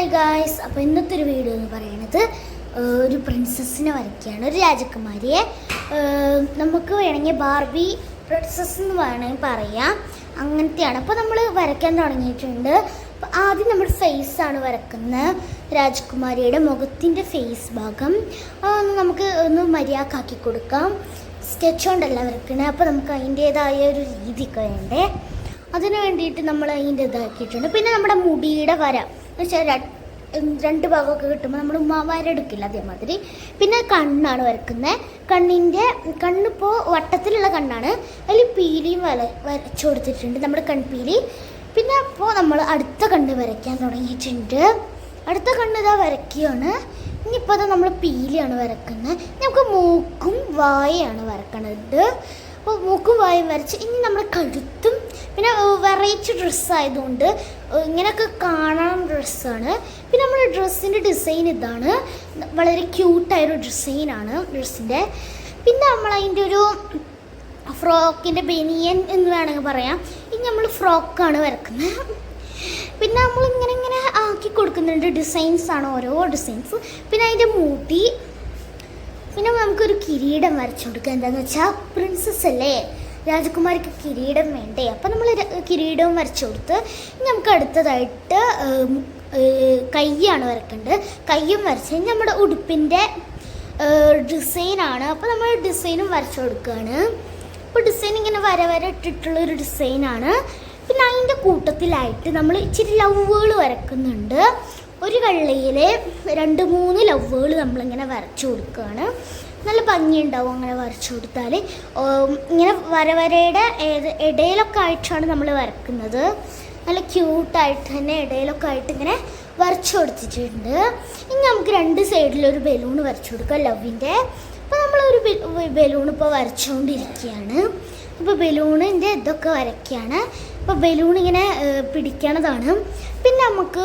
Hi guys, അപ്പോൾ ഇന്നത്തെ ഒരു വീഡിയോ എന്ന് പറയുന്നത് ഒരു പ്രിൻസസ്സിനെ വരയ്ക്കുകയാണ്, ഒരു രാജകുമാരിയെ. നമുക്ക് വേണമെങ്കിൽ ബാർബി പ്രിൻസസ് എന്ന് വേണമെങ്കിൽ പറയാം, അങ്ങനത്തെയാണ്. അപ്പോൾ നമ്മൾ വരയ്ക്കാൻ തുടങ്ങിയിട്ടുണ്ട്. അപ്പോൾ ആദ്യം നമ്മൾ ഫേസാണ് വരക്കുന്നത്, രാജകുമാരിയുടെ മുഖത്തിൻ്റെ ഫേസ് ഭാഗം. നമുക്ക് ഒന്ന് മര്യാദക്കാക്കി കൊടുക്കാം. സ്കെച്ച് കൊണ്ടല്ല വരയ്ക്കണേ, അപ്പോൾ നമുക്ക് അതിൻ്റേതായ ഒരു രീതിയൊക്കെ വേണ്ടേ. അതിന് വേണ്ടിയിട്ട് നമ്മൾ അതിൻ്റെ ഇതാക്കിയിട്ടുണ്ട്. പിന്നെ നമ്മുടെ മുടിയുടെ വര എന്ന് വെച്ചാൽ രണ്ട് ഭാഗമൊക്കെ കിട്ടുമ്പോൾ നമ്മൾ വരെടുക്കില്ല, അതേമാതിരി. പിന്നെ കണ്ണാണ് വരക്കുന്നത്. കണ്ണിപ്പോൾ വട്ടത്തിലുള്ള കണ്ണാണ്, അതിൽ പീലിയും വരച്ചു കൊടുത്തിട്ടുണ്ട്, നമ്മുടെ കൺപീലി. പിന്നെ അപ്പോൾ നമ്മൾ അടുത്ത കണ്ണ് വരയ്ക്കാൻ തുടങ്ങിയിട്ടുണ്ട്. അടുത്ത കണ്ണ് ഇതാ വരയ്ക്കുകയാണ്. ഇനിയിപ്പോൾ അത് നമ്മൾ പീലിയാണ് വരക്കുന്നത്. നമുക്ക് മൂക്കും വായയാണ് വരക്കണത്. അപ്പോൾ മൂക്കും വായും വരച്ച് ഇനി നമ്മൾ കഴുത്തും, പിന്നെ വെറൈറ്റി ഡ്രസ്സായതുകൊണ്ട് ഇങ്ങനെയൊക്കെ കാണാൻ ഡ്രസ്സാണ്. പിന്നെ നമ്മുടെ ഡ്രസ്സിൻ്റെ ഡിസൈൻ ഇതാണ്, വളരെ ക്യൂട്ടായൊരു ഡിസൈനാണ് ഡ്രസ്സിൻ്റെ. പിന്നെ നമ്മൾ അതിൻ്റെ ഒരു ഫ്രോക്കിൻ്റെ ബനിയൻ എന്ന് വേണമെങ്കിൽ പറയാം. ഇനി നമ്മൾ ഫ്രോക്കാണ് വരക്കുന്നത്. പിന്നെ നമ്മളിങ്ങനെ ആക്കി കൊടുക്കുന്നുണ്ട്, ഡിസൈൻസാണ്, ഓരോ ഡിസൈൻസ്. പിന്നെ അതിൻ്റെ മുടി, പിന്നെ നമുക്കൊരു കിരീടം വരച്ചു കൊടുക്കുക. എന്താണെന്ന് വെച്ചാൽ പ്രിൻസസ് അല്ലേ, രാജകുമാരിക്ക് കിരീടം വേണ്ടേ, അപ്പം നമ്മൾ കിരീടവും വരച്ചു കൊടുത്ത്. ഇനി നമുക്ക് അടുത്തതായിട്ട് കയ്യാണ് വരക്കേണ്ടത്. കയ്യും വരച്ച് കഴിഞ്ഞാൽ നമ്മുടെ ഉടുപ്പിൻ്റെ ഡിസൈനാണ്, അപ്പോൾ നമ്മൾ ഡിസൈനും വരച്ചു കൊടുക്കുകയാണ്. അപ്പോൾ ഡിസൈൻ ഇങ്ങനെ വര ഇട്ടിട്ടുള്ളൊരു ഡിസൈനാണ്. പിന്നെ അതിൻ്റെ കൂട്ടത്തിലായിട്ട് നമ്മൾ ഇച്ചിരി ലവ്വുകൾ വരക്കുന്നുണ്ട്. ഒരു കള്ളിയിൽ 2-3 ലവ്വുകൾ നമ്മളിങ്ങനെ വരച്ചു കൊടുക്കുകയാണ്. നല്ല ഭംഗിയുണ്ടാവും അങ്ങനെ വരച്ചു കൊടുത്താൽ. ഇങ്ങനെ വരയുടെ ഇടയിലൊക്കെ ആയിട്ടാണ് നമ്മൾ വരക്കുന്നത്. നല്ല ക്യൂട്ടായിട്ട് തന്നെ ഇടയിലൊക്കെ ആയിട്ട് ഇങ്ങനെ വരച്ചു കൊടുത്തിട്ടുണ്ട്. ഇനി നമുക്ക് 2 സൈഡിലൊരു ബലൂൺ വരച്ചു കൊടുക്കാം, ലവിൻ്റെ. അപ്പോൾ നമ്മളൊരു ബലൂൺ ഇപ്പോൾ വരച്ചുകൊണ്ടിരിക്കുകയാണ്. അപ്പോൾ ബലൂണിൻ്റെ ഇതൊക്കെ വരയ്ക്കുകയാണ്. അപ്പോൾ ബലൂൺ ഇങ്ങനെ പിടിക്കണതാണ്. പിന്നെ നമുക്ക്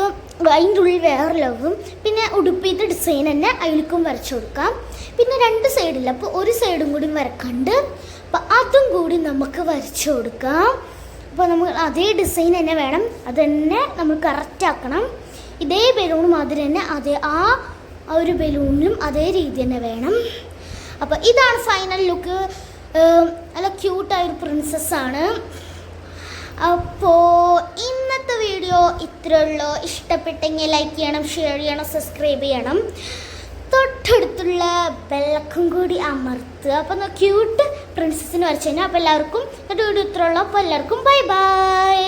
അതിൻ്റെ ഉള്ളിൽ വേറെ ലവും, പിന്നെ ഉടുപ്പിൻ്റെ ഡിസൈൻ തന്നെ അതിലേക്കും വരച്ചു കൊടുക്കാം. പിന്നെ 2 സൈഡില്ല, അപ്പോൾ ഒരു സൈഡും കൂടി വരക്കണ്ട്, അപ്പോൾ അതും കൂടി നമുക്ക് വരച്ചു കൊടുക്കാം. അപ്പോൾ നമ്മൾ അതേ ഡിസൈൻ തന്നെ വേണം, അത് തന്നെ നമ്മൾ കറക്റ്റാക്കണം. ഇതേ ബലൂൺ മാതിരി തന്നെ ആ ഒരു ബലൂണിലും അതേ രീതി തന്നെ വേണം. അപ്പോൾ ഇതാണ് ഫൈനൽ ലുക്ക്. നല്ല ക്യൂട്ടായൊരു പ്രിൻസസ്സാണ്. അപ്പോൾ ഇന്നത്തെ വീഡിയോ ഇത്രയുള്ളൂ. ഇഷ്ടപ്പെട്ടെങ്കിൽ ലൈക്ക് ചെയ്യണം, ഷെയർ ചെയ്യണം, സബ്സ്ക്രൈബ് ചെയ്യണം. തൊട്ടടുത്തുള്ള ബെല്ലക്കും കൂടി അമർത്തുക. അപ്പോൾ ക്യൂട്ട് പ്രിൻസസ്സിന് വരച്ചു കഴിഞ്ഞാൽ. അപ്പോൾ എല്ലാവർക്കും വീഡിയോ ഇത്രയുള്ളൂ. അപ്പോൾ എല്ലാവർക്കും ബൈ ബൈ.